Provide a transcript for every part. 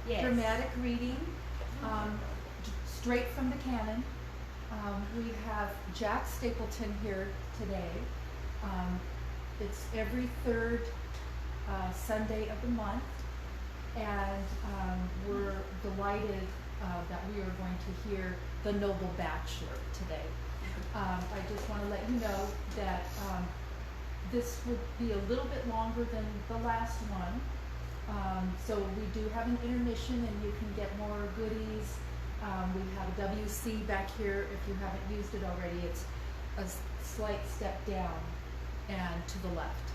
dramatic reading, straight from the canon. We have Jack Stapleton here today. It's every third Sunday of the month, and we're delighted that we are going to hear The Noble Bachelor today. I just want to let you know that this would be a little bit longer than the last one. So we do have an intermission, and you can get more goodies. We have a WC back here if you haven't used it already. It's a slight step down and to the left.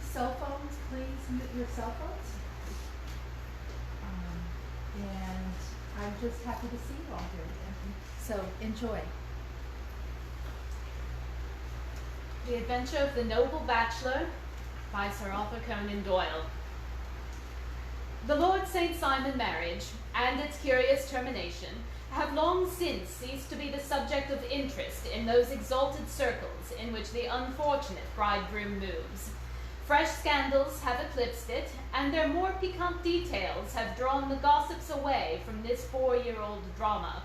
Cell phones, please mute your cell phones. And I'm just happy to see you all here again. So enjoy. The Adventure of the Noble Bachelor by Sir Arthur Conan Doyle. The Lord St. Simon marriage and its curious termination have long since ceased to be the subject of interest in those exalted circles in which the unfortunate bridegroom moves. Fresh scandals have eclipsed it, and their more piquant details have drawn the gossips away from this 4-year-old drama.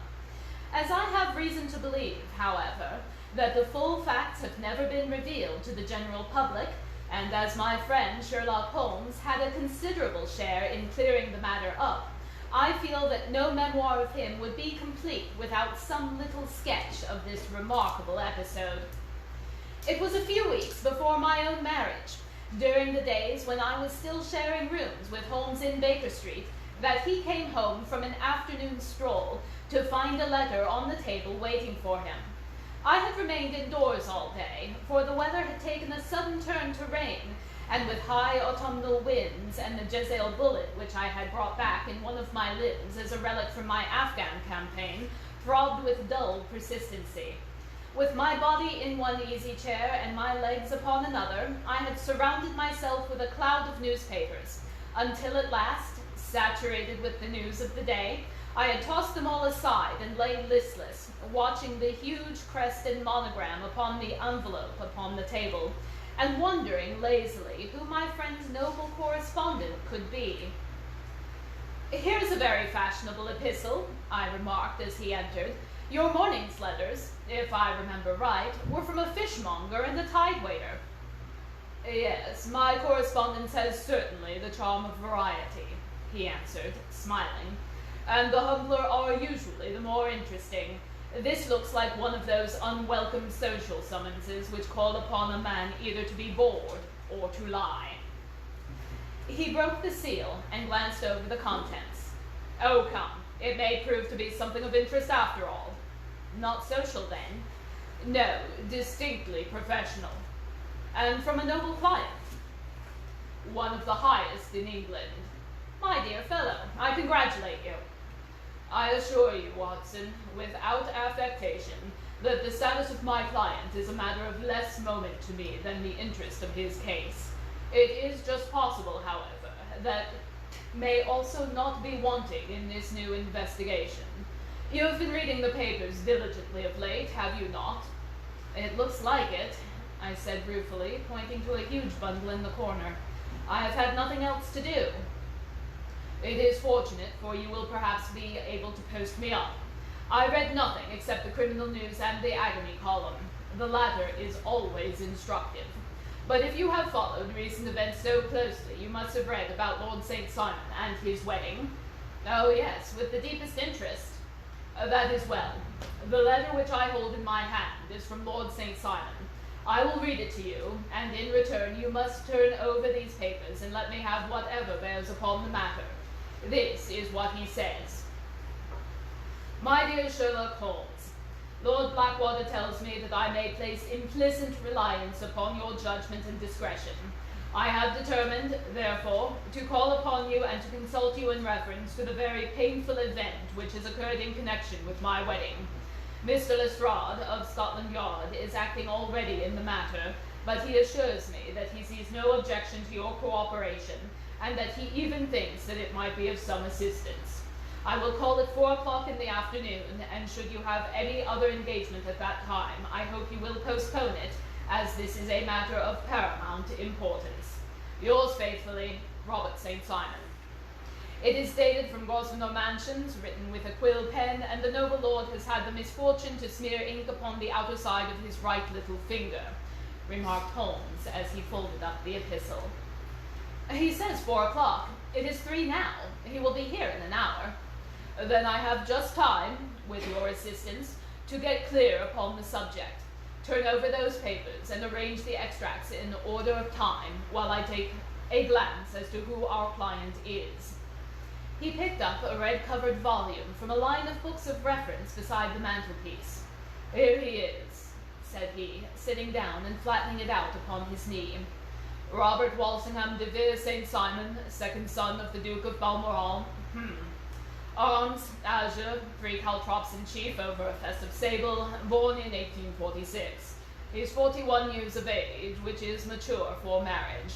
As I have reason to believe, however, that the full facts have never been revealed to the general public, and as my friend Sherlock Holmes had a considerable share in clearing the matter up, I feel that no memoir of him would be complete without some little sketch of this remarkable episode. It was a few weeks before my own marriage, during the days when I was still sharing rooms with Holmes in Baker Street, that he came home from an afternoon stroll to find a letter on the table waiting for him. I had remained indoors all day, for the weather had taken a sudden turn to rain, and with high autumnal winds and the Jezebel bullet which I had brought back in one of my limbs as a relic from my Afghan campaign, throbbed with dull persistency. With my body in one easy chair and my legs upon another, I had surrounded myself with a cloud of newspapers, until at last, saturated with the news of the day, I had tossed them all aside and lay listless, watching the huge crested monogram upon the envelope upon the table, and wondering lazily who my friend's noble correspondent could be. "Here's a very fashionable epistle," I remarked as he entered. "Your morning's letters, if I remember right, were from a fishmonger and a tide-waiter." "Yes, my correspondence has certainly the charm of variety," he answered, smiling, "and the humbler are usually the more interesting. This looks like one of those unwelcome social summonses which call upon a man either to be bored or to lie." He broke the seal and glanced over the contents. "Oh, come, it may prove to be something of interest after all." "Not social, then?" "No, distinctly professional." "And from a noble client?" "One of the highest in England." "My dear fellow, I congratulate you." "I assure you, Watson, without affectation, that the status of my client is a matter of less moment to me than the interest of his case. It is just possible, however, that may also not be wanting in this new investigation. You have been reading the papers diligently of late, have you not?" "It looks like it," I said ruefully, pointing to a huge bundle in the corner. "I have had nothing else to do." "It is fortunate, for you will perhaps be able to post me up. I read nothing except the criminal news and the agony column. The latter is always instructive. But if you have followed recent events so closely, you must have read about Lord St. Simon and his wedding." "Oh, yes, with the deepest interest." "That is well. The letter which I hold in my hand is from Lord St. Simon. I will read it to you, and in return you must turn over these papers and let me have whatever bears upon the matter. This is what he says. "My dear Sherlock Holmes, Lord Blackwater tells me that I may place implicit reliance upon your judgment and discretion. I have determined, therefore, to call upon you and to consult you in reference to the very painful event which has occurred in connection with my wedding. Mr. Lestrade of Scotland Yard is acting already in the matter, but he assures me that he sees no objection to your cooperation, and that he even thinks that it might be of some assistance. I will call at 4 o'clock in the afternoon, and should you have any other engagement at that time, I hope you will postpone it, as this is a matter of paramount importance. Yours faithfully, Robert St. Simon. It is dated from Grosvenor Mansions, written with a quill pen, and the noble lord has had the misfortune to smear ink upon the outer side of his right little finger, remarked Holmes as he folded up the epistle. He says 4 o'clock. It is 3 now. He will be here in an hour. Then I have just time, with your assistance, to get clear upon the subject. Turn over those papers and arrange the extracts in order of time while I take a glance as to who our client is. He picked up a red-covered volume from a line of books of reference beside the mantelpiece. Here he is, said he, sitting down and flattening it out upon his knee. Robert Walsingham de Vere St. Simon, second son of the Duke of Balmoral. Arms, azure, 3 caltrops in chief over a festive sable, born in 1846. He is 41 years of age, which is mature for marriage.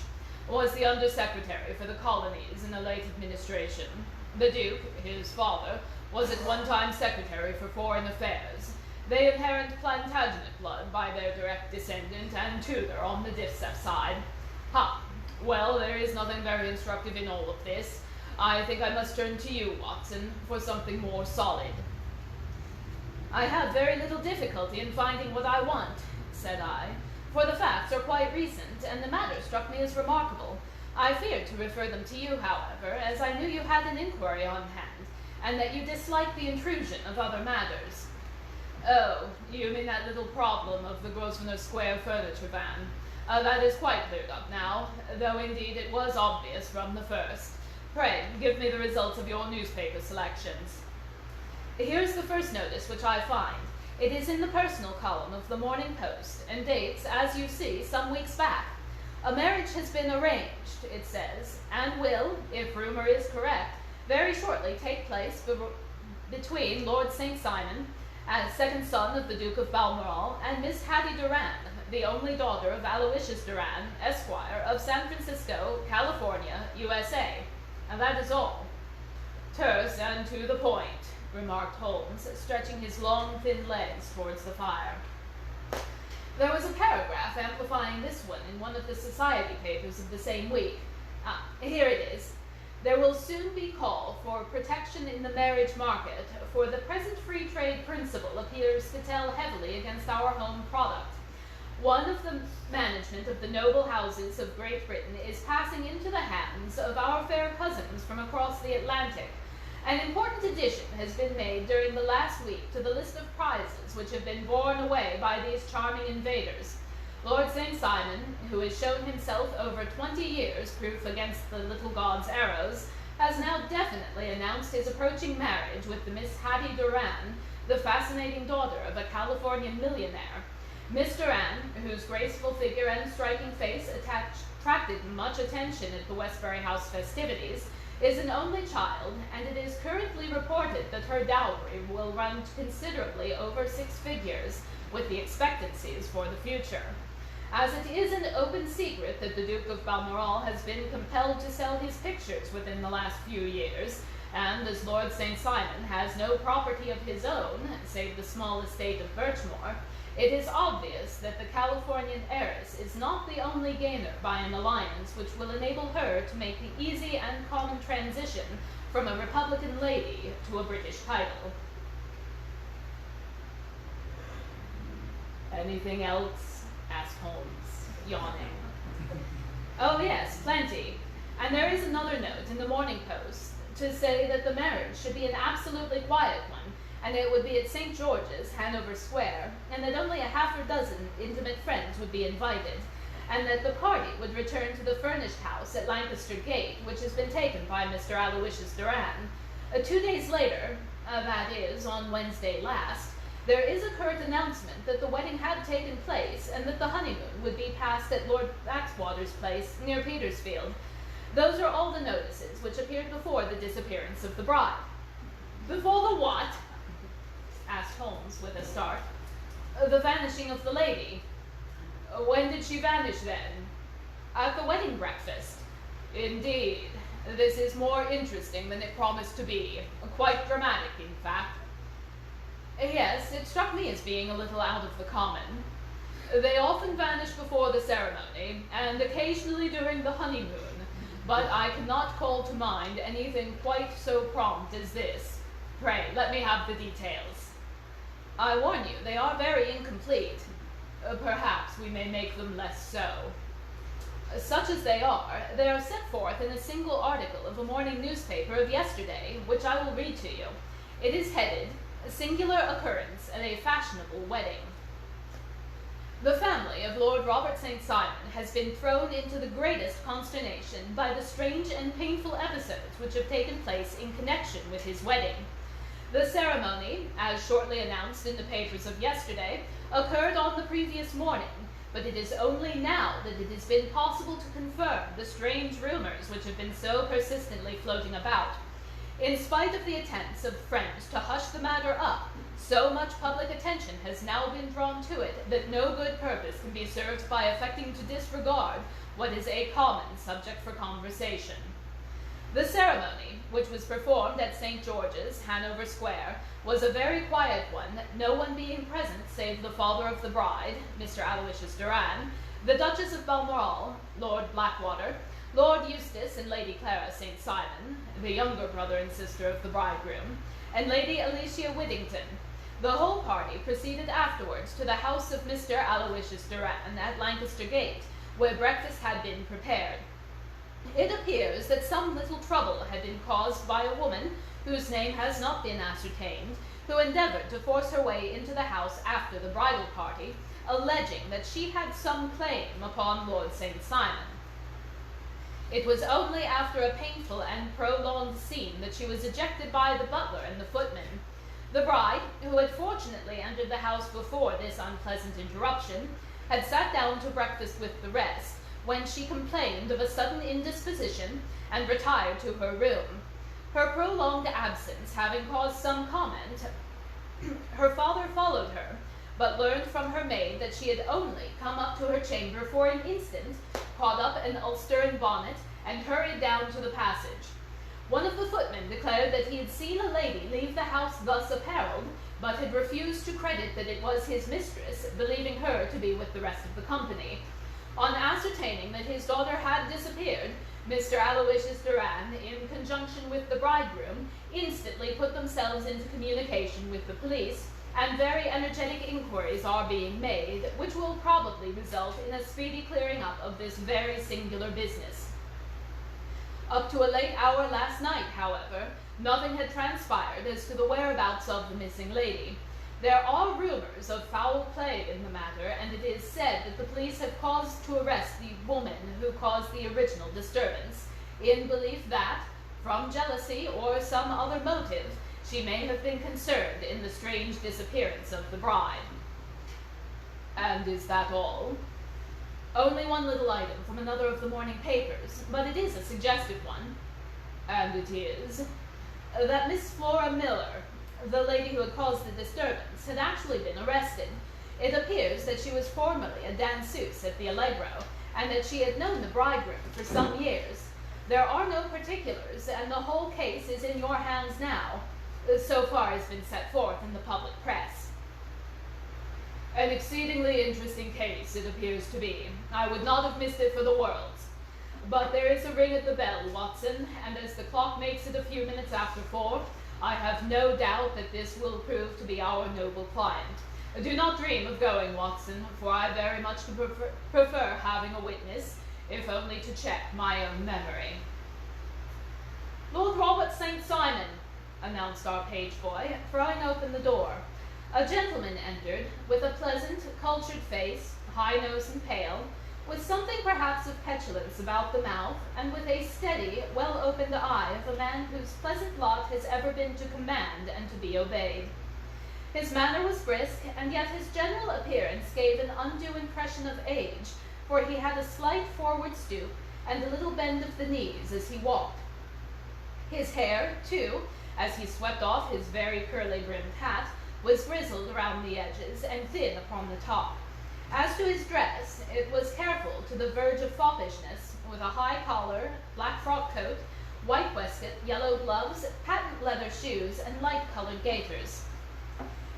Was the Undersecretary for the Colonies in a late administration. The Duke, his father, was at one time Secretary for Foreign Affairs. They inherit Plantagenet blood by their direct descendant and Tudor on the Distaff side. Ha! Well, there is nothing very instructive in all of this. I think I must turn to you, Watson, for something more solid. I have very little difficulty in finding what I want, said I, for the facts are quite recent, and the matter struck me as remarkable. I feared to refer them to you, however, as I knew you had an inquiry on hand, and that you disliked the intrusion of other matters. Oh, you mean that little problem of the Grosvenor Square furniture van. That is quite cleared up now, though indeed it was obvious from the first. Pray, give me the results of your newspaper selections. Here's the first notice which I find. It is in the personal column of the Morning Post, and dates, as you see, some weeks back. A marriage has been arranged, it says, and will, if rumor is correct, very shortly take place between Lord St. Simon, as second son of the Duke of Balmoral, and Miss Hattie Durand, the only daughter of Aloysius Durand, Esquire, of San Francisco, California, USA. And that is all. Terse and to the point, remarked Holmes, stretching his long, thin legs towards the fire. There was a paragraph amplifying this one in one of the society papers of the same week. Here it is. There will soon be call for protection in the marriage market, for the present free trade principle appears to tell heavily against our home product. One of the management of the noble houses of Great Britain is passing into the hands of our fair cousins from across the Atlantic. An important addition has been made during the last week to the list of prizes which have been borne away by these charming invaders. Lord St. Simon, who has shown himself over 20 years proof against the little god's arrows, has now definitely announced his approaching marriage with the Miss Hattie Durand, the fascinating daughter of a California millionaire. Miss Durand, whose graceful figure and striking face attracted much attention at the Westbury House festivities, is an only child, and it is currently reported that her dowry will run considerably over 6 figures, with the expectancies for the future. As it is an open secret that the Duke of Balmoral has been compelled to sell his pictures within the last few years, and as Lord St. Simon has no property of his own, save the small estate of Birchmoor, it is obvious that the Californian heiress is not the only gainer by an alliance which will enable her to make the easy and common transition from a Republican lady to a British title. Anything else? Asked Holmes, yawning. Oh yes, plenty. And there is another note in the Morning Post to say that the marriage should be an absolutely quiet one, and it would be at St. George's, Hanover Square, and that only a half a dozen intimate friends would be invited, and that the party would return to the furnished house at Lancaster Gate, which has been taken by Mr. Aloysius Durand. 2 days later, that is, on Wednesday last, there is a curt announcement that the wedding had taken place, and that the honeymoon would be passed at Lord Backswater's place, near Petersfield. Those are all the notices which appeared before the disappearance of the bride. Before the what? Asked Holmes with a start. The vanishing of the lady. When did she vanish, then? At the wedding breakfast. Indeed. This is more interesting than it promised to be. Quite dramatic, in fact. Yes, it struck me as being a little out of the common. They often vanish before the ceremony, and occasionally during the honeymoon, but I cannot call to mind anything quite so prompt as this. Pray, let me have the details. I warn you, they are very incomplete. Perhaps we may make them less so. Such as they are set forth in a single article of a morning newspaper of yesterday, which I will read to you. It is headed, "A Singular Occurrence at a Fashionable Wedding." The family of Lord Robert St. Simon has been thrown into the greatest consternation by the strange and painful episodes which have taken place in connection with his wedding. The ceremony, as shortly announced in the papers of yesterday, occurred on the previous morning, but it is only now that it has been possible to confirm the strange rumors which have been so persistently floating about. In spite of the attempts of friends to hush the matter up, so much public attention has now been drawn to it that no good purpose can be served by affecting to disregard what is a common subject for conversation. The ceremony, which was performed at St. George's, Hanover Square, was a very quiet one, no one being present save the father of the bride, Mr. Aloysius Duran, the Duchess of Balmoral, Lord Blackwater, Lord Eustace and Lady Clara St. Simon, the younger brother and sister of the bridegroom, and Lady Alicia Whittington. The whole party proceeded afterwards to the house of Mr. Aloysius Duran at Lancaster Gate, where breakfast had been prepared. It appears that some little trouble had been caused by a woman, whose name has not been ascertained, who endeavored to force her way into the house after the bridal party, alleging that she had some claim upon Lord St. Simon. It was only after a painful and prolonged scene that she was ejected by the butler and the footman. The bride, who had fortunately entered the house before this unpleasant interruption, had sat down to breakfast with the rest, when she complained of a sudden indisposition and retired to her room. Her prolonged absence having caused some comment, her father followed her, but learned from her maid that she had only come up to her chamber for an instant, caught up an ulster and bonnet, and hurried down to the passage. One of the footmen declared that he had seen a lady leave the house thus apparelled, but had refused to credit that it was his mistress, believing her to be with the rest of the company. On ascertaining that his daughter had disappeared, Mr. Aloysius Duran, in conjunction with the bridegroom, instantly put themselves into communication with the police, and very energetic inquiries are being made, which will probably result in a speedy clearing up of this very singular business. Up to a late hour last night, however, nothing had transpired as to the whereabouts of the missing lady. There are rumors of foul play in the matter, and it is said that the police have caused to arrest the woman who caused the original disturbance, in belief that, from jealousy or some other motive, she may have been concerned in the strange disappearance of the bride. And is that all? Only one little item from another of the morning papers, but it is a suggestive one. And it is that Miss Flora Miller, the lady who had caused the disturbance, had actually been arrested. It appears that she was formerly a danseuse at the Allegro, and that she had known the bridegroom for some years. There are no particulars, and the whole case is in your hands now, so far as has been set forth in the public press. An exceedingly interesting case, it appears to be. I would not have missed it for the world. But there is a ring at the bell, Watson, and as the clock makes it a few minutes after 4, I have no doubt that this will prove to be our noble client. Do not dream of going, Watson, for I very much prefer having a witness, if only to check my own memory. Lord Robert St. Simon, announced our page boy, throwing open the door. A gentleman entered, with a pleasant, cultured face, high nose and pale, with something perhaps of petulance about the mouth, and with a steady, well-opened eye of a man whose pleasant lot has ever been to command and to be obeyed. His manner was brisk, and yet his general appearance gave an undue impression of age, for he had a slight forward stoop and a little bend of the knees as he walked. His hair, too, as he swept off his very curly-brimmed hat, was grizzled around the edges and thin upon the top. As to his dress, it was careful to the verge of foppishness, with a high collar, black frock coat, white waistcoat, yellow gloves, patent leather shoes, and light-colored gaiters.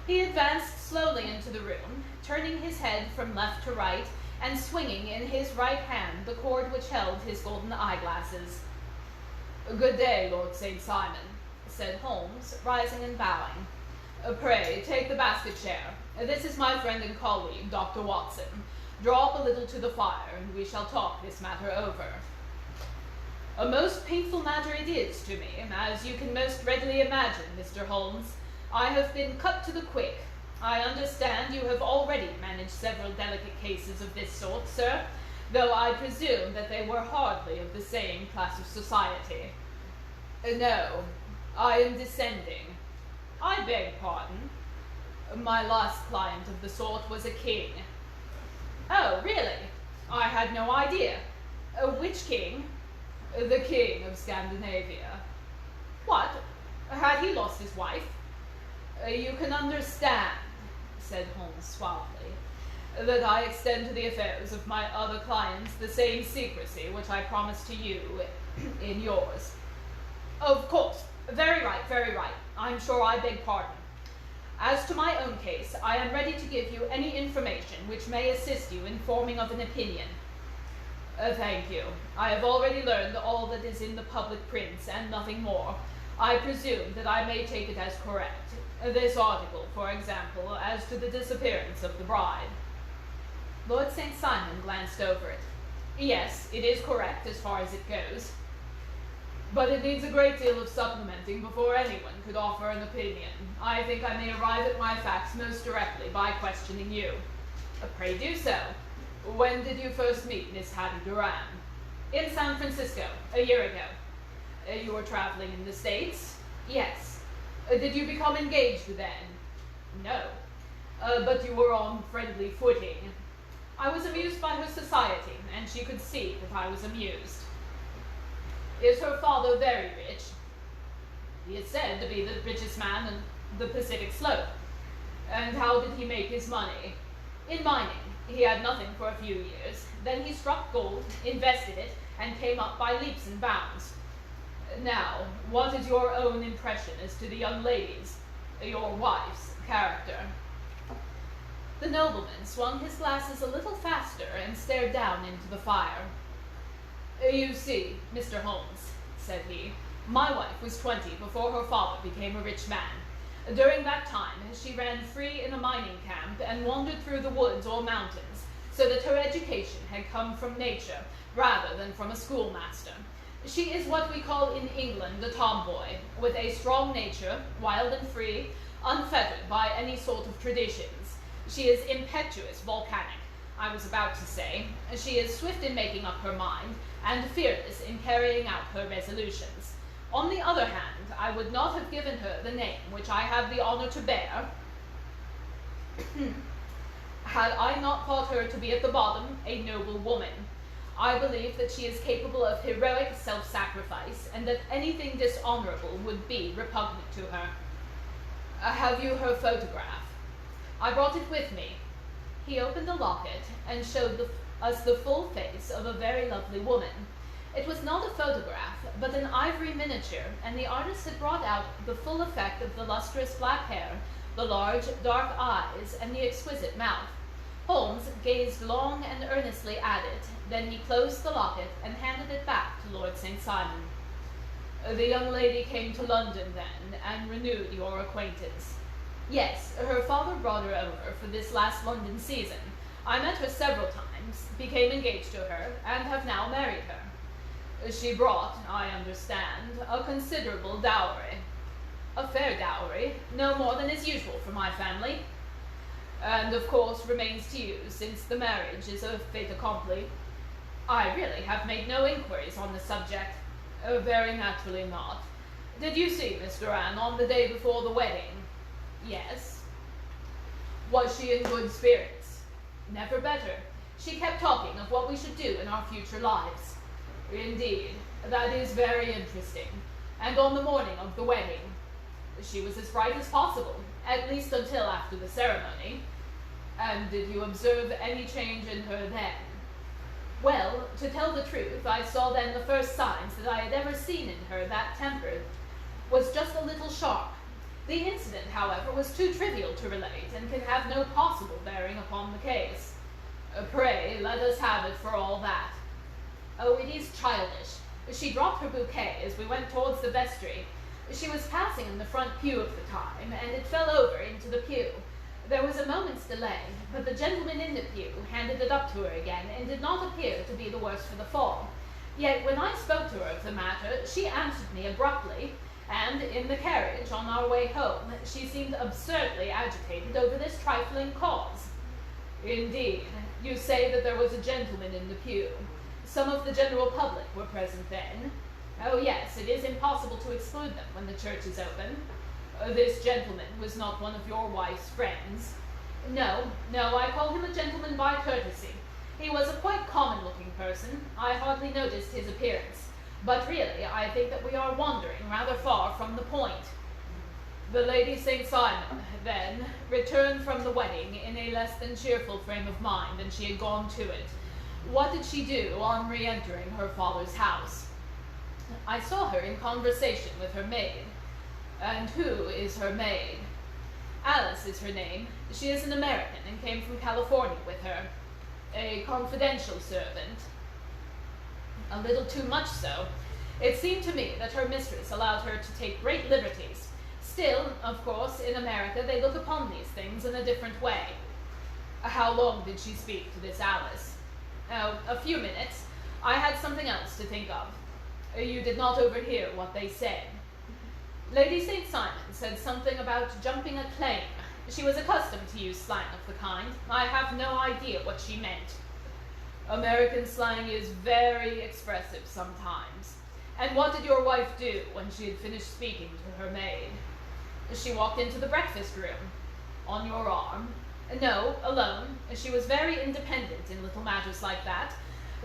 He advanced slowly into the room, turning his head from left to right, and swinging in his right hand the cord which held his golden eyeglasses. "Good day, Lord St. Simon," said Holmes, rising and bowing. "Pray, take the basket chair. This is my friend and colleague, Dr. Watson. Draw up a little to the fire, and we shall talk this matter over." "A most painful matter it is to me, as you can most readily imagine, Mr. Holmes. I have been cut to the quick. I understand you have already managed several delicate cases of this sort, sir, though I presume that they were hardly of the same class of society." "No, I am descending. I beg pardon. My last client of the sort was a king." "Oh, really? I had no idea. Which king?" "The king of Scandinavia." "What? Had he lost his wife?" "You can understand," said Holmes suavely, "that I extend to the affairs of my other clients the same secrecy which I promised to you in yours." "Of course. Very right, very right. I'm sure I beg pardon. As to my own case, I am ready to give you any information which may assist you in forming of an opinion." Thank you. I have already learned all that is in the public prints and nothing more. I presume that I may take it as correct. This article, for example, as to the disappearance of the bride." Lord St. Simon glanced over it. "Yes, it is correct as far as it goes." "But it needs a great deal of supplementing before anyone could offer an opinion. I think I may arrive at my facts most directly by questioning you." "Pray do so." "When did you first meet Miss Hattie Duran?" "In San Francisco, a year ago." "You were traveling in the States?" "Yes." "Did you become engaged then?" "No." "But you were on friendly footing." "I was amused by her society, and she could see that I was amused." "Is her father very rich?" "He is said to be the richest man in the Pacific Slope." "And how did he make his money?" "In mining. He had nothing for a few years. Then he struck gold, invested it, and came up by leaps and bounds." "Now, what is your own impression as to the young lady's, your wife's, character?" The nobleman swung his glasses a little faster and stared down into the fire. "You see, Mr. Holmes," said he, "my wife was 20 before her father became a rich man. During that time, she ran free in a mining camp and wandered through the woods or mountains, so that her education had come from nature rather than from a schoolmaster. She is what we call in England a tomboy, with a strong nature, wild and free, unfettered by any sort of traditions. She is impetuous, volcanic, I was about to say. She is swift in making up her mind, and fearless in carrying out her resolutions. On the other hand, I would not have given her the name which I have the honor to bear had I not thought her to be at the bottom a noble woman. I believe that she is capable of heroic self-sacrifice, and that anything dishonorable would be repugnant to her. Have you her photograph?" "I brought it with me." He opened the locket and showed us the full face of a very lovely woman. It was not a photograph, but an ivory miniature, and the artist had brought out the full effect of the lustrous black hair, the large, dark eyes, and the exquisite mouth. Holmes gazed long and earnestly at it, then he closed the locket and handed it back to Lord St. Simon. "The young lady came to London, then, and renewed your acquaintance?" "Yes, her father brought her over for this last London season. I met her several times, became engaged to her, and have now married her." "She brought, I understand, a considerable dowry." "A fair dowry, no more than is usual for my family." "And of course remains to you, since the marriage is a fait accompli." "I really have made no inquiries on the subject." Very naturally not. Did you see Miss Duran on the day before the wedding?" "Yes." "Was she in good spirits?" "Never better. She kept talking of what we should do in our future lives." "Indeed, that is very interesting. And on the morning of the wedding?" "She was as bright as possible, at least until after the ceremony." "And did you observe any change in her then?" "Well, to tell the truth, I saw then the first signs that I had ever seen in her that temper was just a little sharp. The incident, however, was too trivial to relate, and can have no possible bearing upon the case." Pray, let us have it for all that. Oh, it is childish. She dropped her bouquet as we went towards the vestry. She was passing in the front pew at the time, and it fell over into the pew. There was a moment's delay, but the gentleman in the pew handed it up to her again, and did not appear to be the worse for the fall. Yet when I spoke to her of the matter, she answered me abruptly, and in the carriage on our way home, she seemed absurdly agitated over this trifling cause. Indeed, you say that there was a gentleman in the pew. Some of the general public were present then. Oh yes, it is impossible to exclude them when the church is open. This gentleman was not one of your wife's friends. No, I call him a gentleman by courtesy. He was a quite common-looking person. I hardly noticed his appearance. But really, I think that we are wandering rather far from the point. The Lady St. Simon, then, returned from the wedding in a less than cheerful frame of mind than she had gone to it. What did she do on re-entering her father's house? I saw her in conversation with her maid. And who is her maid? Alice is her name. She is an American and came from California with her. A confidential servant. A little too much so. It seemed to me that her mistress allowed her to take great liberties. Still, of course, in America they look upon these things in a different way. How long did she speak to this Alice? Oh, a few minutes. I had something else to think of. You did not overhear what they said. Lady St. Simon said something about jumping a claim. She was accustomed to use slang of the kind. I have no idea what she meant. American slang is very expressive sometimes. And what did your wife do when she had finished speaking to her maid? She walked into the breakfast room. On your arm? No, alone. She was very independent in little matters like that.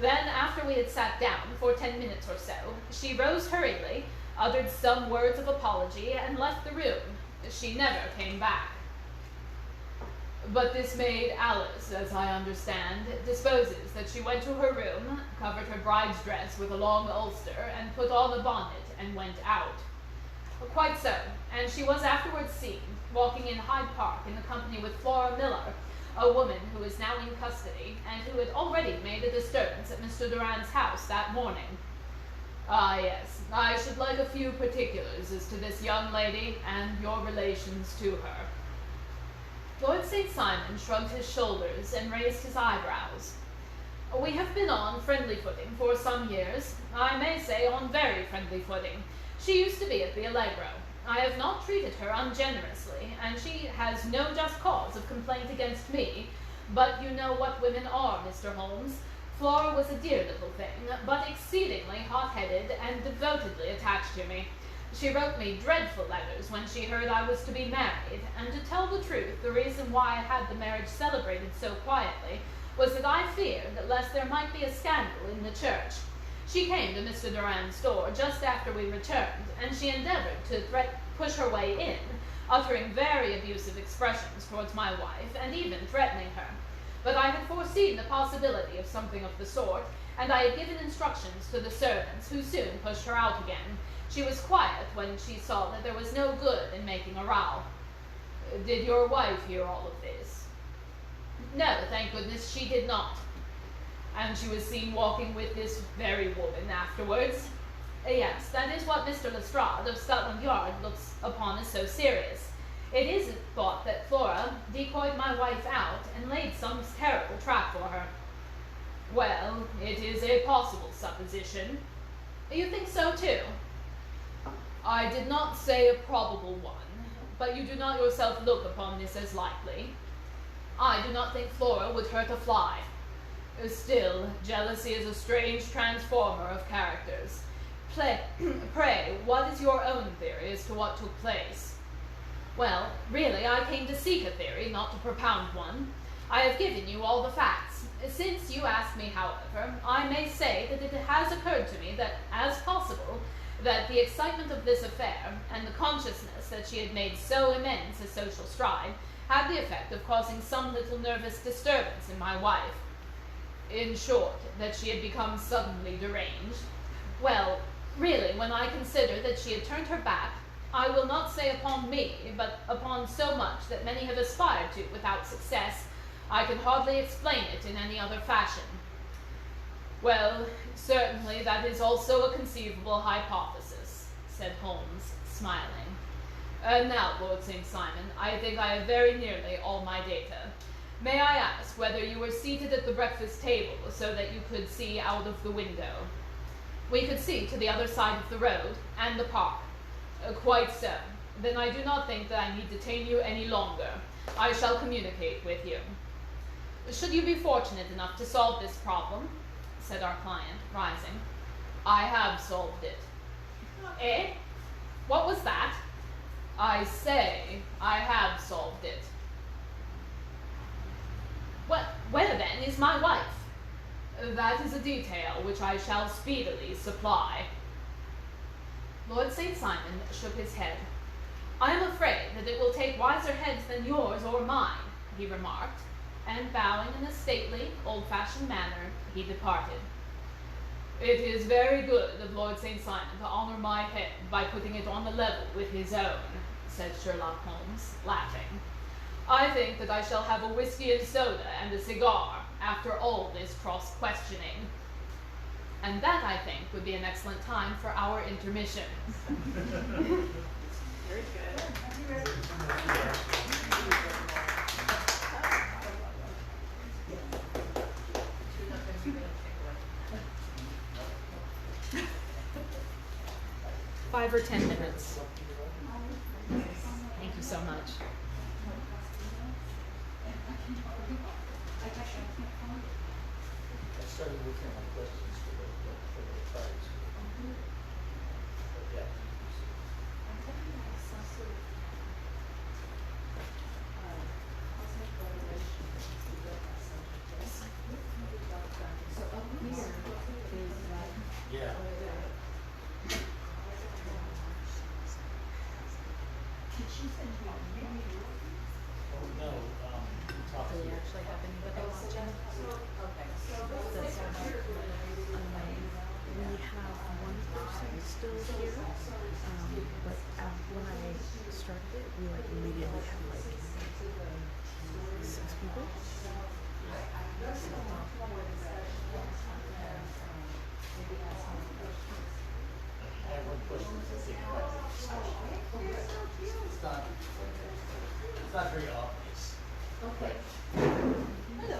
Then, after we had sat down for 10 minutes or so, she rose hurriedly, uttered some words of apology, and left the room. She never came back. But this maid Alice, as I understand, disposes that she went to her room, covered her bride's dress with a long ulster, and put on a bonnet, and went out. Quite so, and she was afterwards seen, walking in Hyde Park in the company with Flora Miller, a woman who is now in custody, and who had already made a disturbance at Mr. Durand's house that morning. Ah, yes, I should like a few particulars as to this young lady and your relations to her. Lord St. Simon shrugged his shoulders and raised his eyebrows. We have been on friendly footing for some years. I may say on very friendly footing. She used to be at the Allegro. I have not treated her ungenerously, and she has no just cause of complaint against me. But you know what women are, Mr. Holmes. Flora was a dear little thing, but exceedingly hot-headed and devotedly attached to me. She wrote me dreadful letters when she heard I was to be married, and to tell the truth, the reason why I had the marriage celebrated so quietly was that I feared that lest there might be a scandal in the church. She came to Mr. Durand's door just after we returned, and she endeavored to push her way in, uttering very abusive expressions towards my wife, and even threatening her. But I had foreseen the possibility of something of the sort, and I had given instructions to the servants, who soon pushed her out again. She was quiet when she saw that there was no good in making a row. Did your wife hear all of this? No, thank goodness she did not. And she was seen walking with this very woman afterwards. Yes, that is what Mr. Lestrade of Scotland Yard looks upon as so serious. It is thought that Flora decoyed my wife out and laid some terrible trap for her. Well, it is a possible supposition. You think so too? I did not say a probable one, but you do not yourself look upon this as likely. I do not think Flora would hurt a fly. Still, jealousy is a strange transformer of characters. Pray, what is your own theory as to what took place? Well, really, I came to seek a theory, not to propound one. I have given you all the facts. Since you ask me, however, I may say that it has occurred to me that, as possible, that the excitement of this affair, and the consciousness that she had made so immense a social stride, had the effect of causing some little nervous disturbance in my wife. In short, that she had become suddenly deranged. Well, really, when I consider that she had turned her back, I will not say upon me, but upon so much that many have aspired to without success, I can hardly explain it in any other fashion. Well, certainly that is also a conceivable hypothesis, said Holmes, smiling. Now, Lord St. Simon, I think I have very nearly all my data. May I ask whether you were seated at the breakfast table so that you could see out of the window? We could see to the other side of the road and the park. Quite so. Then I do not think that I need detain you any longer. I shall communicate with you. Should you be fortunate enough to solve this problem, said our client, rising, I have solved it. Eh? What was that? I say I have solved it. Where then is my wife? That is a detail which I shall speedily supply. Lord St. Simon shook his head. I am afraid that it will take wiser heads than yours or mine, he remarked, and bowing in a stately, old-fashioned manner, he departed. It is very good of Lord St. Simon to honor my head by putting it on the level with his own, said Sherlock Holmes, laughing. I think that I shall have a whiskey and soda and a cigar after all this cross-questioning. And that, I think, would be an excellent time for our intermission. Very good. 5 or 10 minutes. Thank you so much. I started looking at my questions for the cards. But yeah. So up here is Yeah. did she send you a mail? Oh, no, we talked Do we to actually have anybody watching? Okay. We have one person still here, but when I started it, we immediately had 6 people. I have one question to think about the discussion. It's not very obvious. Okay. Hello.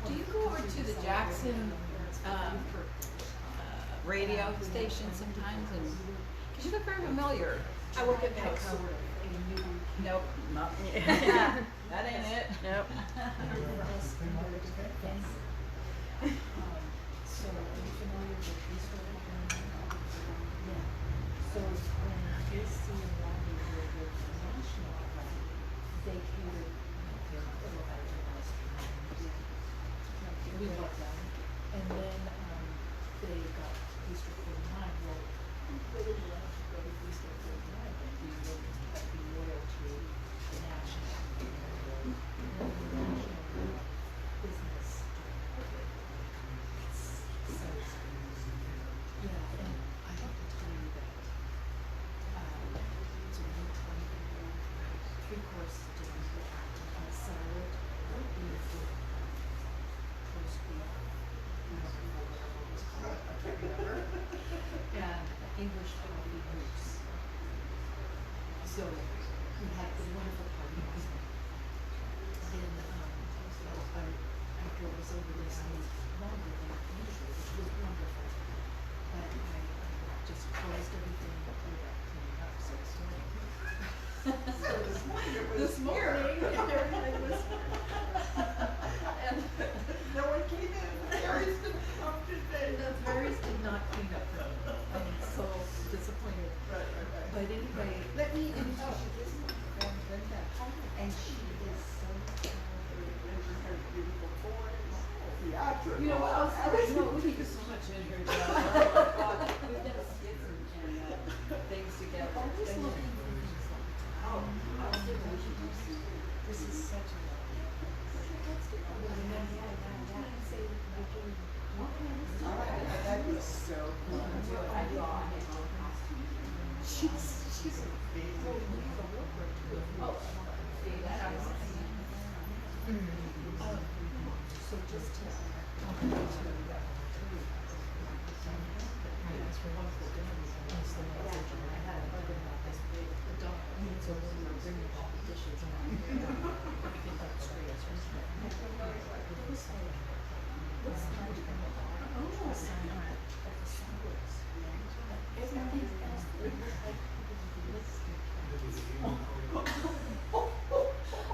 Do you go over to the Jackson radio station sometimes? And because you look very familiar. I work at Petco. Nope, not that ain't it. Nope. So, are you familiar with this one? Yeah. So, when this Lobby were with the National, they catered we bought them. And then, they got District 49. Well, they didn't want to go to District 49, but be loyal to the National. And then the National business. So, yeah, and I have to tell you that, it's a really 3-course dinner, salad, beautiful, roast beef, whatever it was called, I can't remember, and English coffee hoops. So, we had a wonderful party. And, after it was over, they stayed longer than usual, which was wonderful. But I just closed everything and put it up cleaning up, so it's still. This morning, everything was. And no one came in, the fairies didn't come today. The fairies did not clean up for me. I'm so disappointed. Right. But anyway, let me introduce you. You know what, I was, you know, we need so much in here, Joe. Oh my God, we've done skits and things together. This is such a That was so cool. She's so just to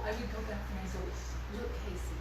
I would go back and I go, look, Casey.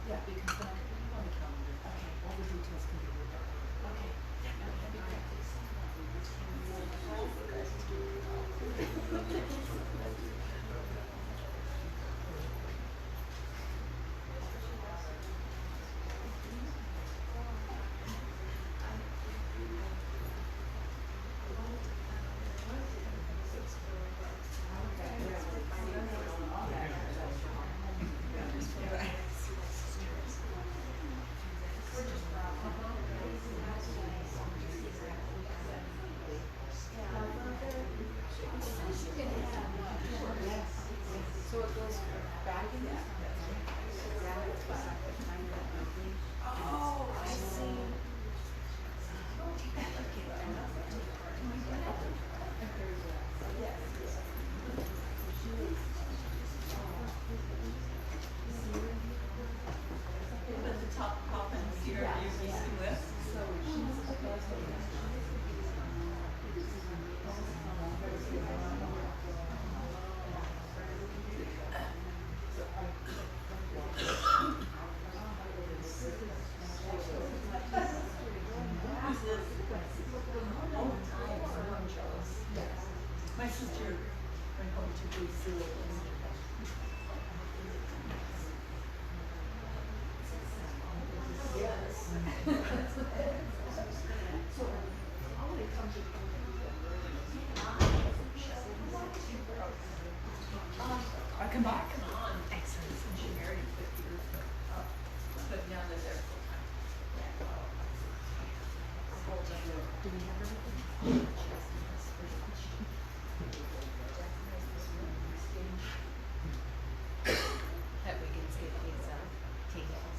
Yeah, because then I can put you on the calendar. Okay, all the details can be worked out. Okay, that'd be great. So it goes back in that. Oh, I see. My sister went home to Brazil. I come back. do we have everything? That we can skip these tables.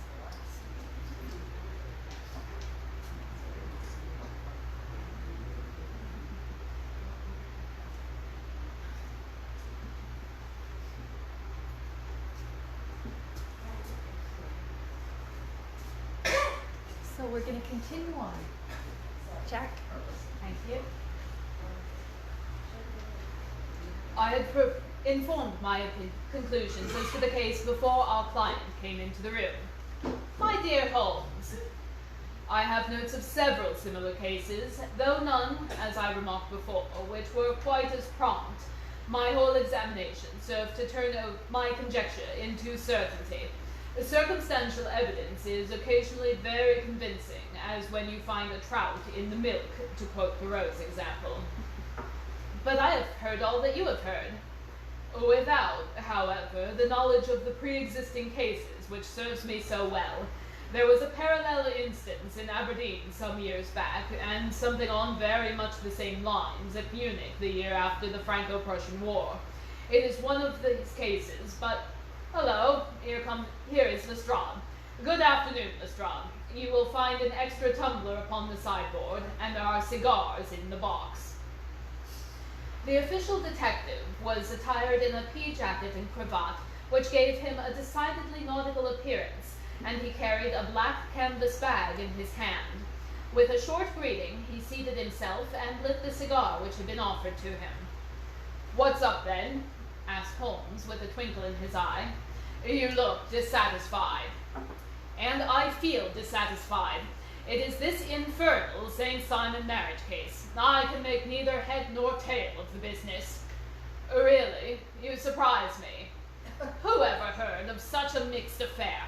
So we're gonna continue on. Jack? Thank you. I had informed my conclusions as to the case before our client came into the room. My dear Holmes, I have notes of several similar cases, though none, as I remarked before, which were quite as prompt. My whole examination served to turn my conjecture into certainty. The circumstantial evidence is occasionally very convincing, as when you find a trout in the milk, to quote Thoreau's example. But I have heard all that you have heard, without, however, the knowledge of the pre-existing cases which serves me so well. There was a parallel instance in Aberdeen some years back, and something on very much the same lines at Munich the year after the Franco-Prussian War. It is one of these cases, but hello, here is Lestrade. Good afternoon, Lestrade. You will find an extra tumbler upon the sideboard, and there are cigars in the box. The official detective was attired in a pea jacket and cravat, which gave him a decidedly nautical appearance, and he carried a black canvas bag in his hand. With a short greeting, he seated himself and lit the cigar which had been offered to him. "What's up, then?" asked Holmes, with a twinkle in his eye. "You look dissatisfied." "And I feel dissatisfied. It is this infernal St. Simon marriage case. I can make neither head nor tail of the business. Really, you surprise me. Who ever heard of such a mixed affair?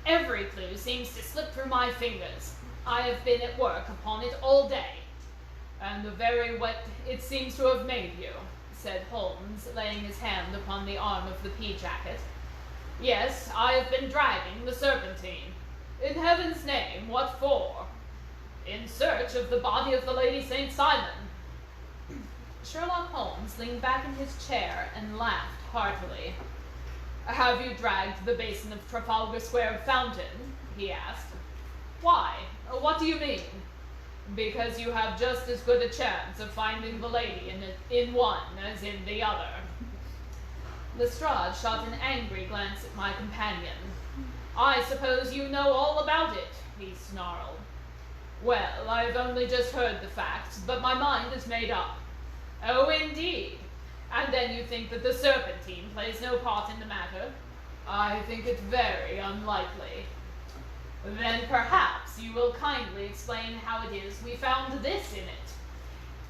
Every clue seems to slip through my fingers. I have been at work upon it all day. And the very wet it seems to have made you," said Holmes, laying his hand upon the arm of the pea jacket. "Yes, I have been dragging the Serpentine. In heaven's name, what for?" "In search of the body of the Lady St. Simon." Sherlock Holmes leaned back in his chair and laughed heartily. "Have you dragged the basin of Trafalgar Square fountain?" he asked. "Why? What do you mean?" "Because you have just as good a chance of finding the lady in one as in the other." Lestrade shot an angry glance at my companion. "I suppose you know all about it," he snarled. "Well, I've only just heard the facts, but my mind is made up." "Oh, indeed. And then you think that the Serpentine plays no part in the matter?" "I think it very unlikely." "Then perhaps you will kindly explain how it is we found this in it."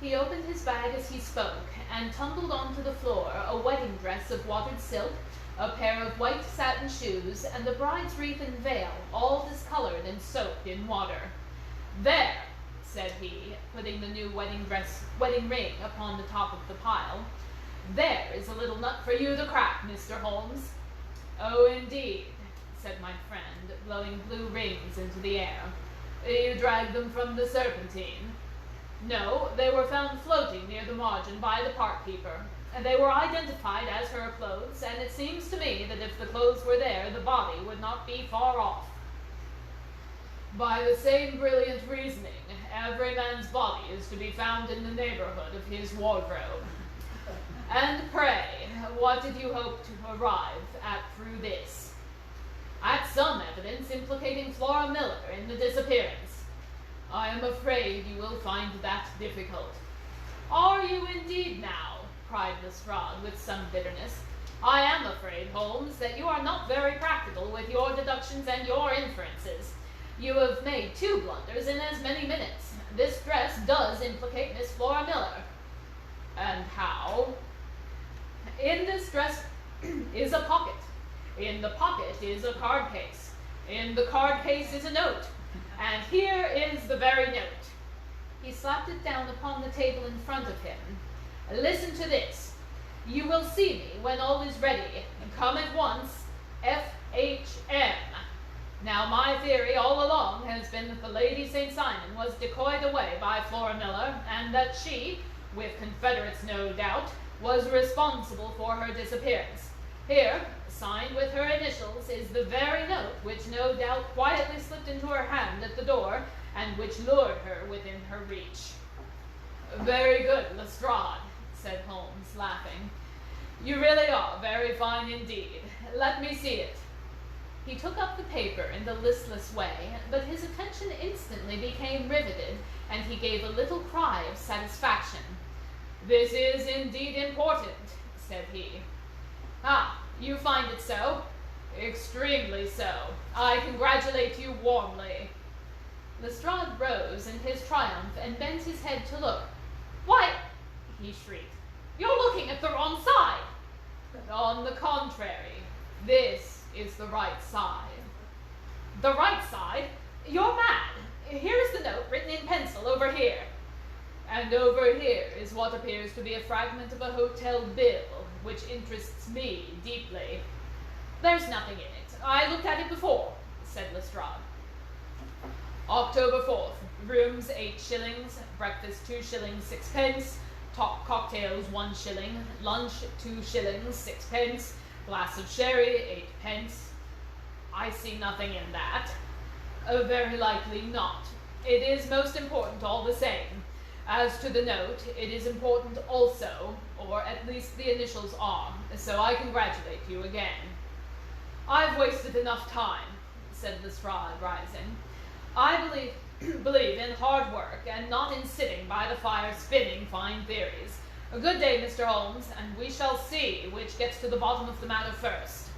He opened his bag as he spoke, and tumbled onto the floor a wedding dress of watered silk, a pair of white satin shoes, and a bride's wreath and veil, all discolored and soaked in water. "There," said he, putting the new wedding ring upon the top of the pile. "There is a little nut for you to crack, Mr. Holmes." "Oh, indeed," said my friend, blowing blue rings into the air. "You dragged them from the Serpentine?" "No, they were found floating near the margin by the park keeper. And they were identified as her clothes, and it seems to me that if the clothes were there, the body would not be far off." "By the same brilliant reasoning, every man's body is to be found in the neighborhood of his wardrobe. And pray, what did you hope to arrive at through this?" "At some evidence implicating Flora Miller in the disappearance." "I am afraid you will find that difficult." "Are you indeed now?" cried Lestrade with some bitterness. "I am afraid, Holmes, that you are not very practical with your deductions and your inferences. You have made 2 blunders in as many minutes. This dress does implicate Miss Flora Miller." "And how?" "In this dress is a pocket. In the pocket is a card case. In the card case is a note. And here is the very note." He slapped it down upon the table in front of him. "Listen to this. You will see me when all is ready. Come at once. F.H.M. Now, my theory all along has been that the Lady St. Simon was decoyed away by Flora Miller, and that she, with confederates no doubt, was responsible for her disappearance. Here, signed with her initials, is the very note which no doubt quietly slipped into her hand at the door, and which lured her within her reach." "Very good, Lestrade," said Holmes, laughing. "You really are very fine indeed. Let me see it." He took up the paper in the listless way, but his attention instantly became riveted, and he gave a little cry of satisfaction. "This is indeed important," said he. "Ah, you find it so?" "Extremely so. I congratulate you warmly." Lestrade rose in his triumph and bent his head to look. "Why," he shrieked, "you're looking at the wrong side." "On the contrary, this is the right side." "The right side? You're mad. Here is the note written in pencil over here." "And over here is what appears to be a fragment of a hotel bill, which interests me deeply." "There's nothing in it. I looked at it before," said Lestrade. "October 4th, rooms 8 shillings, breakfast 2 shillings 6 pence, top cocktails 1 shilling, lunch 2 shillings 6 pence, glass of sherry 8 pence. I see nothing in that." Very likely not. It is most important all the same. As to the note, it is important also, or at least the initials are, so I congratulate you again. I've wasted enough time, said Lestrade, rising. I believe in hard work and not in sitting by the fire spinning fine theories. A good day, Mr. Holmes, and we shall see which gets to the bottom of the matter first.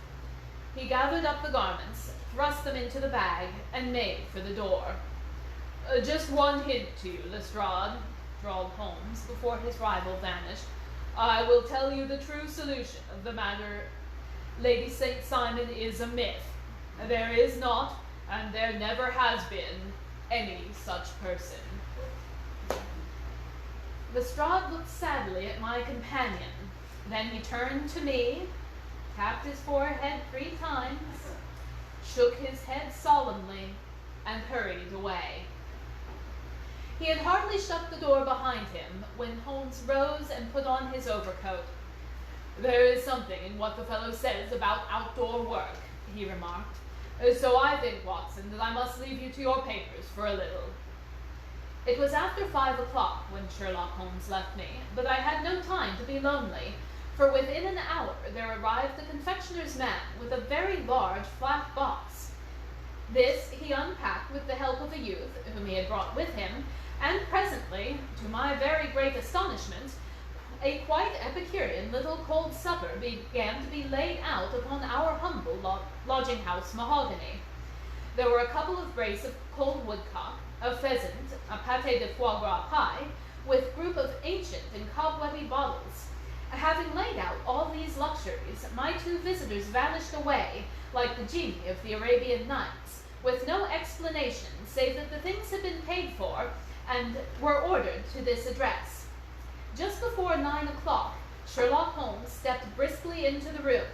He gathered up the garments, thrust them into the bag, and made for the door. Just one hint to you, Lestrade, drawled Holmes before his rival vanished. I will tell you the true solution of the matter. Lady St. Simon is a myth. There is not, and there never has been, any such person. Lestrade looked sadly at my companion. Then he turned to me, tapped his forehead 3 times, shook his head solemnly, and hurried away. He had hardly shut the door behind him when Holmes rose and put on his overcoat. There is something in what the fellow says about outdoor work, he remarked. So I think, Watson, that I must leave you to your papers for a little. It was after 5 o'clock when Sherlock Holmes left me, but I had no time to be lonely, for within an hour there arrived the confectioner's man with a very large flat box. This he unpacked with the help of a youth whom he had brought with him, and presently, to my very great astonishment, a quite Epicurean little cold supper began to be laid out upon our humble lodging-house mahogany. There were a couple of brace of cold woodcock, a pheasant, a pâté de foie gras pie, with group of ancient and cobwebby bottles. Having laid out all these luxuries, my 2 visitors vanished away, like the genii of the Arabian Nights, with no explanation save that the things had been paid for and were ordered to this address. Just before 9 o'clock, Sherlock Holmes stepped briskly into the room.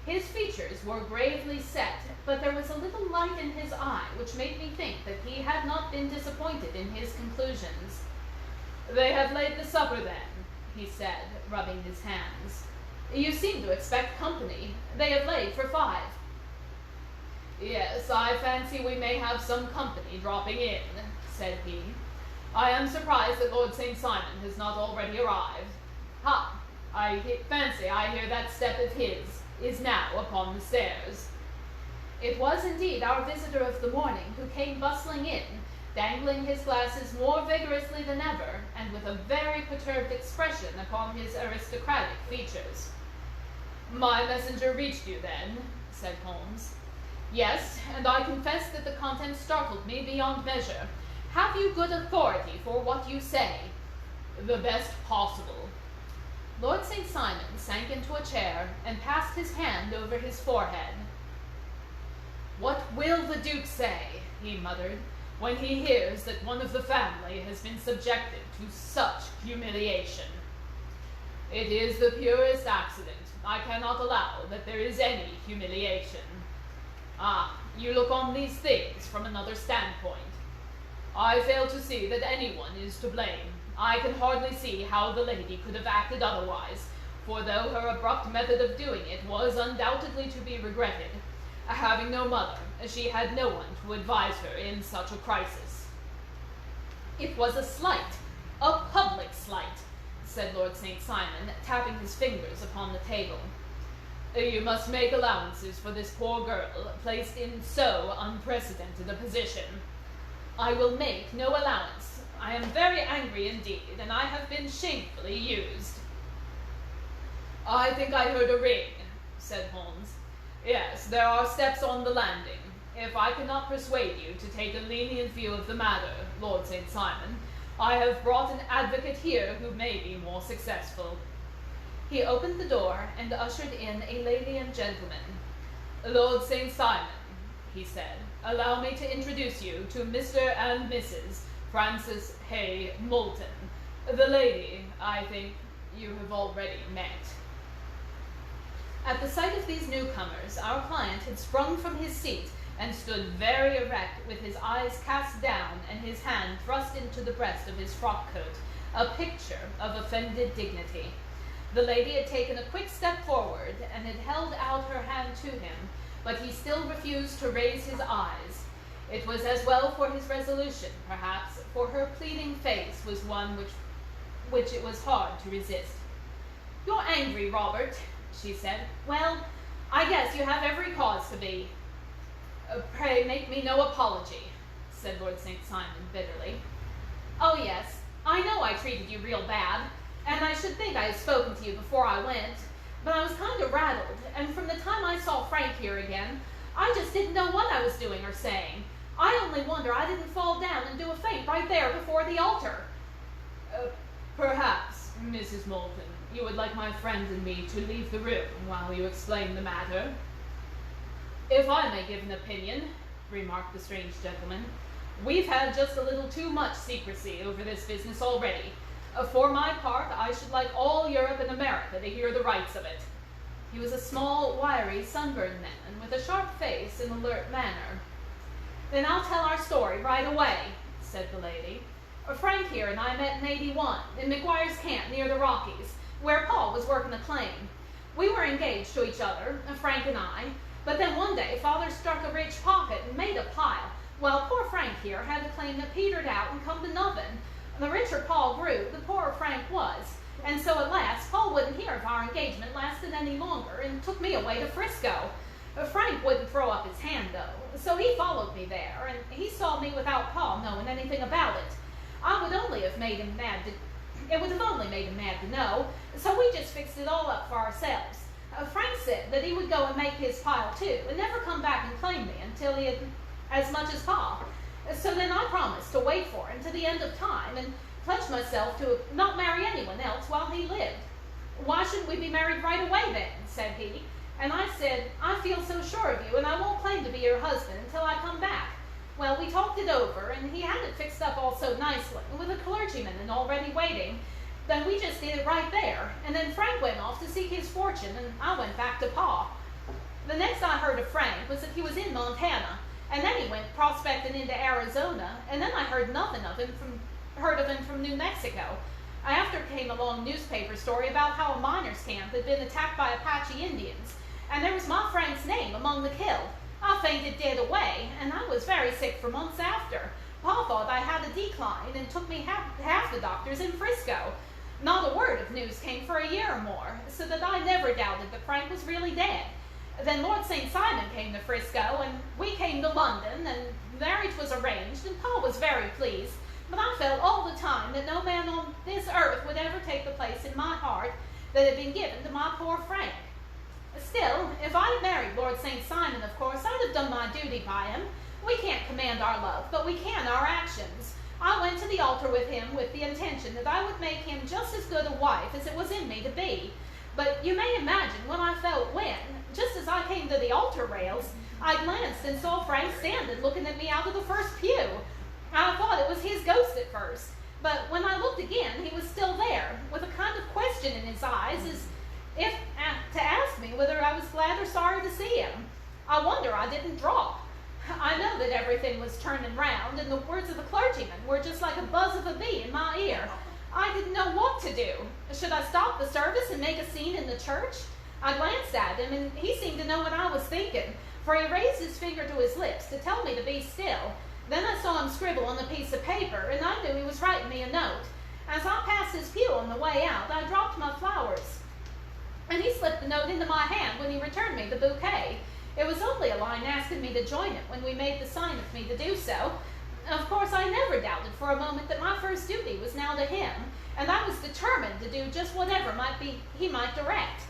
His features were gravely set, but there was a little light in his eye which made me think that he had not been disappointed in his conclusions. "They have laid the supper, then," he said, rubbing his hands. "You seem to expect company. They have laid for 5. "Yes, I fancy we may have some company dropping in," said he. "I am surprised that Lord St. Simon has not already arrived. Ha! I fancy I hear that step of his is now upon the stairs." It was indeed our visitor of the morning who came bustling in, dangling his glasses more vigorously than ever, and with a very perturbed expression upon his aristocratic features. "My messenger reached you, then?" said Holmes. "Yes, and I confess that the contents startled me beyond measure. Have you good authority for what you say?" "The best possible." Lord St. Simon sank into a chair and passed his hand over his forehead. "What will the Duke say," he muttered, "when he hears that one of the family has been subjected to such humiliation? It is the purest accident. I cannot allow that there is any humiliation. Ah, you look on these things from another standpoint. I fail to see that anyone is to blame. I can hardly see how the lady could have acted otherwise, for though her abrupt method of doing it was undoubtedly to be regretted, having no mother, she had no one to advise her in such a crisis." "It was a slight, a public slight," said Lord St. Simon, tapping his fingers upon the table. "You must make allowances for this poor girl, placed in so unprecedented a position." "I will make no allowance. I am very angry indeed, and I have been shamefully used." "I think I heard a ring," said Holmes. "Yes, there are steps on the landing. If I cannot persuade you to take a lenient view of the matter, Lord St. Simon, I have brought an advocate here who may be more successful." He opened the door and ushered in a lady and gentleman. "Lord St. Simon," he said, "allow me to introduce you to Mr. and Mrs. Francis Hay Moulton. The lady, I think, you have already met." At the sight of these newcomers, our client had sprung from his seat and stood very erect with his eyes cast down and his hand thrust into the breast of his frock coat, a picture of offended dignity. The lady had taken a quick step forward and had held out her hand to him, but he still refused to raise his eyes. It was as well for his resolution, perhaps, for her pleading face was one which it was hard to resist. "You're angry, Robert," she said. "Well, I guess you have every cause to be." "Pray make me no apology," said Lord St. Simon bitterly. "Oh, yes, I know I treated you real bad, and I should think I had spoken to you before I went, but I was kind of rattled, and from the time I saw Frank here again, I just didn't know what I was doing or saying. I only wonder I didn't fall down and do a faint right there before the altar." "Perhaps, Mrs. Moulton, you would like my friend and me to leave the room while you explain the matter?" "If I may give an opinion," remarked the strange gentleman, "we've had just a little too much secrecy over this business already. For my part, I should like all Europe and America to hear the rights of it." He was a small, wiry, sunburned man with a sharp face and alert manner. "Then I'll tell our story right away," said the lady. "Frank here and I met in '81 in McGuire's Camp near the Rockies, where Paul was working a claim. We were engaged to each other, Frank and I, but then one day Father struck a rich pocket and made a pile, while poor Frank here had the claim that petered out and come to nothing. The richer Paul grew, the poorer Frank was, and so at last Paul wouldn't hear if our engagement lasted any longer and took me away to Frisco. Frank wouldn't throw up his hand, though, so he followed me there, and he saw me without Paul knowing anything about it. It would have only made him mad to know, so we just fixed it all up for ourselves. Frank said that he would go and make his pile too, and never come back and claim me until he had as much as Pa. So then I promised to wait for him to the end of time, and pledged myself to not marry anyone else while he lived. "Why shouldn't we be married right away then?" said he. And I said, "I feel so sure of you, and I won't claim to be your husband until I come back." Well, we talked it over, and he had it fixed up all so nicely, with a clergyman and already waiting, that we just did it right there. And then Frank went off to seek his fortune, and I went back to Pa. The next I heard of Frank was that he was in Montana, and then he went prospecting into Arizona, and then I heard nothing of him from New Mexico. After came a long newspaper story about how a miners' camp had been attacked by Apache Indians, and there was my Frank's name among the killed. I fainted dead away, and I was very sick for months after. Pa thought I had a decline and took me half the doctors in Frisco. Not a word of news came for a year or more, so that I never doubted that Frank was really dead. Then Lord St. Simon came to Frisco, and we came to London, and marriage was arranged, and Pa was very pleased. But I felt all the time that no man on this earth would ever take the place in my heart that had been given to my poor Frank. Still, if I had married Lord St. Simon, of course, I'd have done my duty by him. We can't command our love, but we can our actions. I went to the altar with him with the intention that I would make him just as good a wife as it was in me to be. But you may imagine what I felt when, just as I came to the altar rails, I glanced and saw Frank standing looking at me out of the first pew. I thought it was his ghost at first, but when I looked again, he was still there, with a kind of question in his eyes, as if to ask me whether I was glad or sorry to see him. I wonder I didn't drop. I know that everything was turning round, and the words of the clergyman were just like a buzz of a bee in my ear. I didn't know what to do. Should I stop the service and make a scene in the church? I glanced at him, and he seemed to know what I was thinking, for he raised his finger to his lips to tell me to be still. Then I saw him scribble on a piece of paper, and I knew he was writing me a note. As I passed his pew on the way out, I dropped my flowers, and he slipped the note into my hand when he returned me the bouquet. It was only a line asking me to join him when we made the sign of me to do so. Of course, I never doubted for a moment that my first duty was now to him, and I was determined to do just whatever he might direct.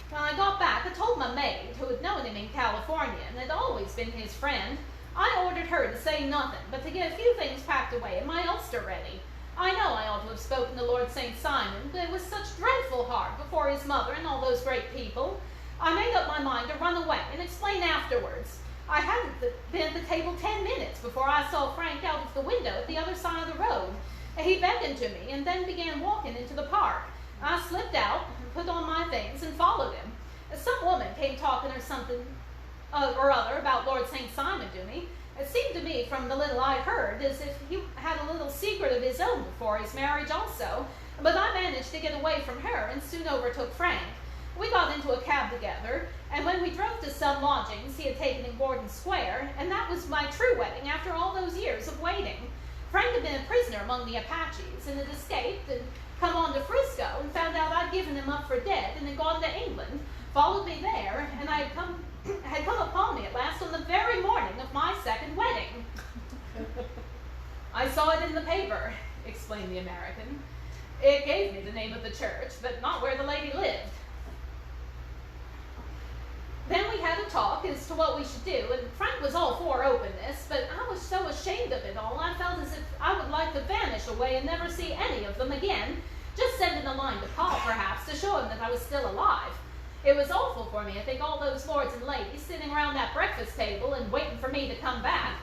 When I got back, I told my maid, who had known him in California and had always been his friend. I ordered her to say nothing, but to get a few things packed away and my ulster ready. I know I ought to have spoken to Lord St. Simon, but it was such dreadful hard before his mother and all those great people. I made up my mind to run away and explain afterwards. I hadn't been at the table 10 minutes before I saw Frank out of the window at the other side of the road. He beckoned to me and then began walking into the park. I slipped out, put on my things, and followed him. Some woman came talking or something or other about Lord St. Simon to me. It seemed to me, from the little I heard, as if he had a little secret of his own before his marriage also, but I managed to get away from her and soon overtook Frank. We got into a cab together, and when we drove to some some lodgings he had taken in Gordon Square, and that was my true wedding after all those years of waiting. Frank had been a prisoner among the Apaches and had escaped and come on to Frisco and found out I'd given him up for dead and had gone to England, followed me there, and had come upon me at last on the very morning of my second wedding. I saw it in the paper, explained the American. It gave me the name of the church, but not where the lady lived. Then we had a talk as to what we should do, and Frank was all for openness, but I was so ashamed of it all, I felt as if I would like to vanish away and never see any of them again, just sending a line to Paul, perhaps, to show him that I was still alive. It was awful for me, I think, all those lords and ladies sitting around that breakfast table and waiting for me to come back.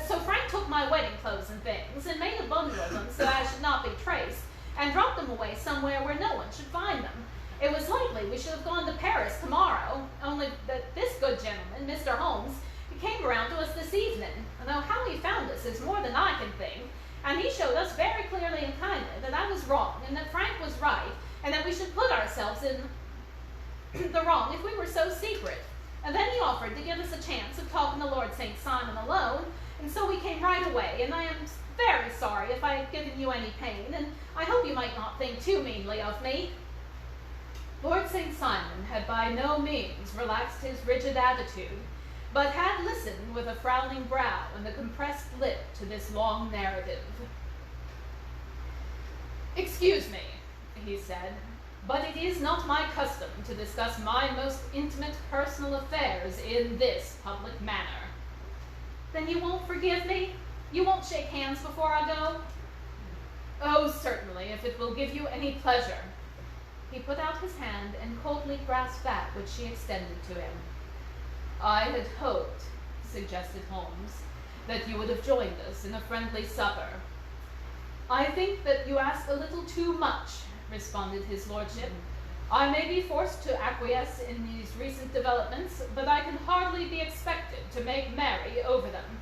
So Frank took my wedding clothes and things and made a bundle of them so I should not be traced, and dropped them away somewhere where no one should find them. It was likely we should have gone to Paris tomorrow, only that this good gentleman, Mr. Holmes, came around to us this evening, though how he found us is more than I can think, and he showed us very clearly and kindly that I was wrong and that Frank was right, and that we should put ourselves in the wrong if we were so secret. And then he offered to give us a chance of talking to Lord St. Simon alone, and so we came right away, and I am very sorry if I have given you any pain, and I hope you might not think too meanly of me. Lord St. Simon had by no means relaxed his rigid attitude, but had listened with a frowning brow and a compressed lip to this long narrative. "Excuse me," he said, "but it is not my custom to discuss my most intimate personal affairs in this public manner." "Then you won't forgive me? You won't shake hands before I go?" "Oh, certainly, if it will give you any pleasure." He put out his hand and coldly grasped that which she extended to him. "I had hoped," suggested Holmes, "that you would have joined us in a friendly supper." "I think that you ask a little too much," responded his lordship. "I may be forced to acquiesce in these recent developments, but I can hardly be expected to make merry over them.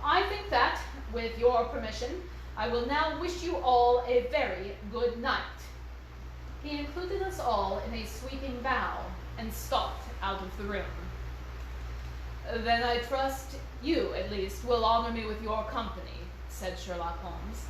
I think that, with your permission, I will now wish you all a very good night." He included us all in a sweeping bow and stalked out of the room. "Then I trust you, at least, will honor me with your company," said Sherlock Holmes.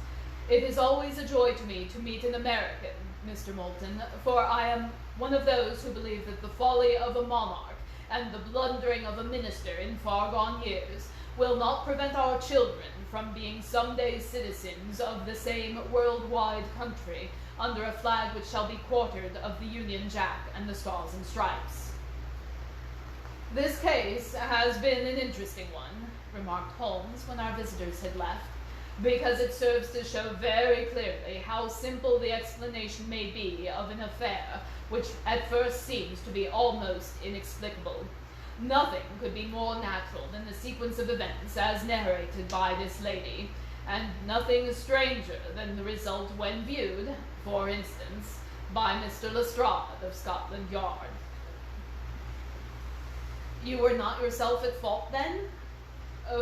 "It is always a joy to me to meet an American, Mr. Moulton, for I am one of those who believe that the folly of a monarch and the blundering of a minister in far-gone years will not prevent our children from being someday citizens of the same world-wide country under a flag which shall be quartered of the Union Jack and the Stars and Stripes." "This case has been an interesting one," remarked Holmes when our visitors had left, "because it serves to show very clearly how simple the explanation may be of an affair which at first seems to be almost inexplicable. Nothing could be more natural than the sequence of events as narrated by this lady, and nothing stranger than the result when viewed, for instance, by Mr. Lestrade of Scotland Yard." "You were not yourself at fault, then?"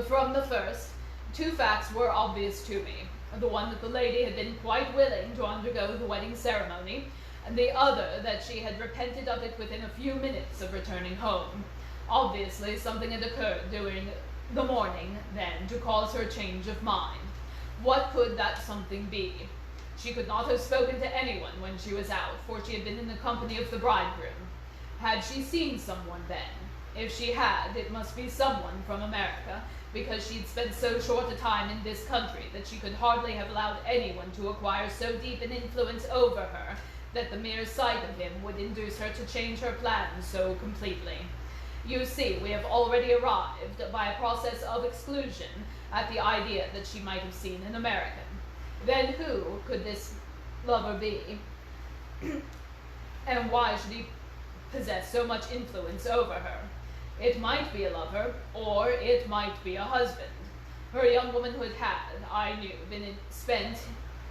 "From the first, two facts were obvious to me. The one that the lady had been quite willing to undergo the wedding ceremony, and the other that she had repented of it within a few minutes of returning home. Obviously, something had occurred during the morning, then, to cause her change of mind. What could that something be? She could not have spoken to anyone when she was out, for she had been in the company of the bridegroom. Had she seen someone then? If she had, it must be someone from America, because she had spent so short a time in this country that she could hardly have allowed anyone to acquire so deep an influence over her that the mere sight of him would induce her to change her plans so completely. You see, we have already arrived, by a process of exclusion, at the idea that she might have seen an American. Then who could this lover be? And why should he possess so much influence over her? It might be a lover, or it might be a husband. Her young womanhood had, I knew, been spent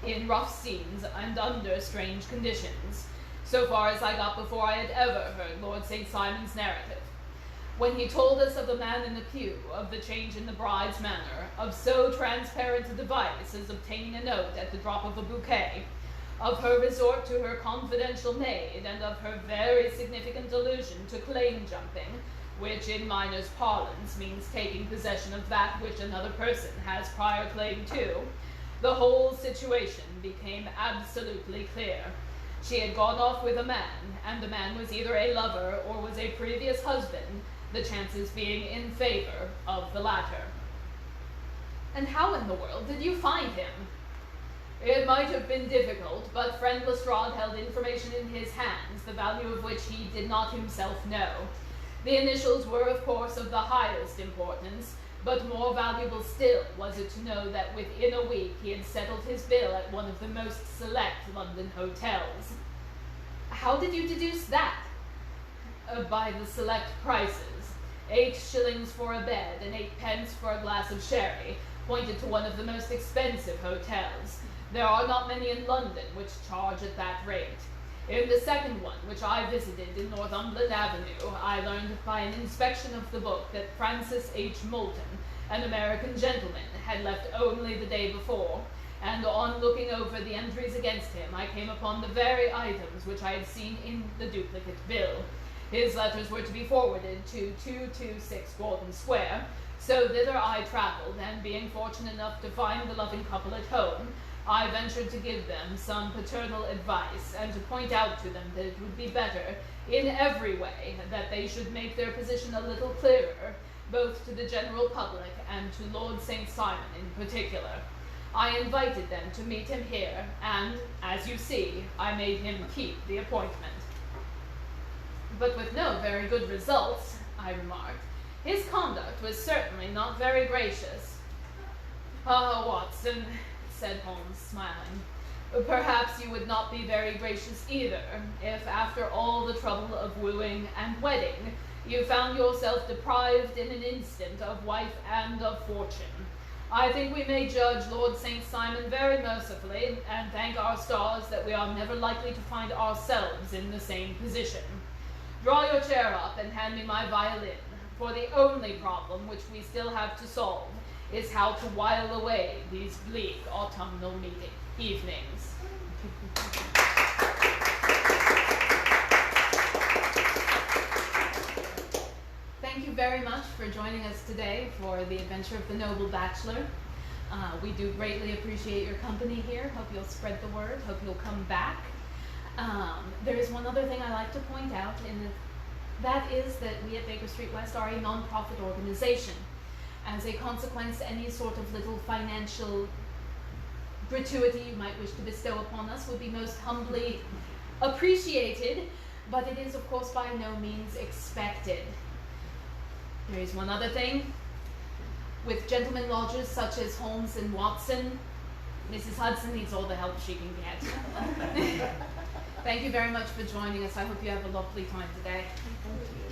in rough scenes and under strange conditions, so far as I got before I had ever heard Lord St. Simon's narrative. When he told us of the man in the pew, of the change in the bride's manner, of so transparent a device as obtaining a note at the drop of a bouquet, of her resort to her confidential maid, and of her very significant allusion to claim jumping, which in miners' parlance means taking possession of that which another person has prior claim to, the whole situation became absolutely clear. She had gone off with a man, and the man was either a lover or was a previous husband, the chances being in favor of the latter. And how in the world did you find him? It might have been difficult, but friend Lestrade held information in his hands, the value of which he did not himself know. The initials were, of course, of the highest importance, but more valuable still was it to know that within a week he had settled his bill at one of the most select London hotels. How did you deduce that? By the select prices. 8 shillings for a bed and 8 pence for a glass of sherry, pointed to one of the most expensive hotels. There are not many in London which charge at that rate. In the second one, which I visited in Northumberland Avenue, I learned by an inspection of the book that Francis H. Moulton, an American gentleman, had left only the day before, and on looking over the entries against him, I came upon the very items which I had seen in the duplicate bill. His letters were to be forwarded to 226 Gordon Square, so thither I travelled, and being fortunate enough to find the loving couple at home, I ventured to give them some paternal advice, and to point out to them that it would be better, in every way, that they should make their position a little clearer, both to the general public and to Lord St. Simon in particular. I invited them to meet him here, and, as you see, I made him keep the appointment. But with no very good results, I remarked. His conduct was certainly not very gracious. Ah, Watson, said Holmes, smiling, perhaps you would not be very gracious either, if after all the trouble of wooing and wedding, you found yourself deprived in an instant of wife and of fortune. I think we may judge Lord St. Simon very mercifully, and thank our stars that we are never likely to find ourselves in the same position. Draw your chair up and hand me my violin, for the only problem which we still have to solve is how to while away these bleak autumnal evenings. Thank you very much for joining us today for the adventure of the noble bachelor. We do greatly appreciate your company here. Hope you'll spread the word. Hope you'll come back. There is one other thing I like to point out, and that is that we at Baker Street West are a non-profit organization. As a consequence, any sort of little financial gratuity you might wish to bestow upon us would be most humbly appreciated, but it is, of course, by no means expected. There is one other thing. With gentlemen lodgers such as Holmes and Watson, Mrs. Hudson needs all the help she can get. Thank you very much for joining us. I hope you have a lovely time today. Thank you.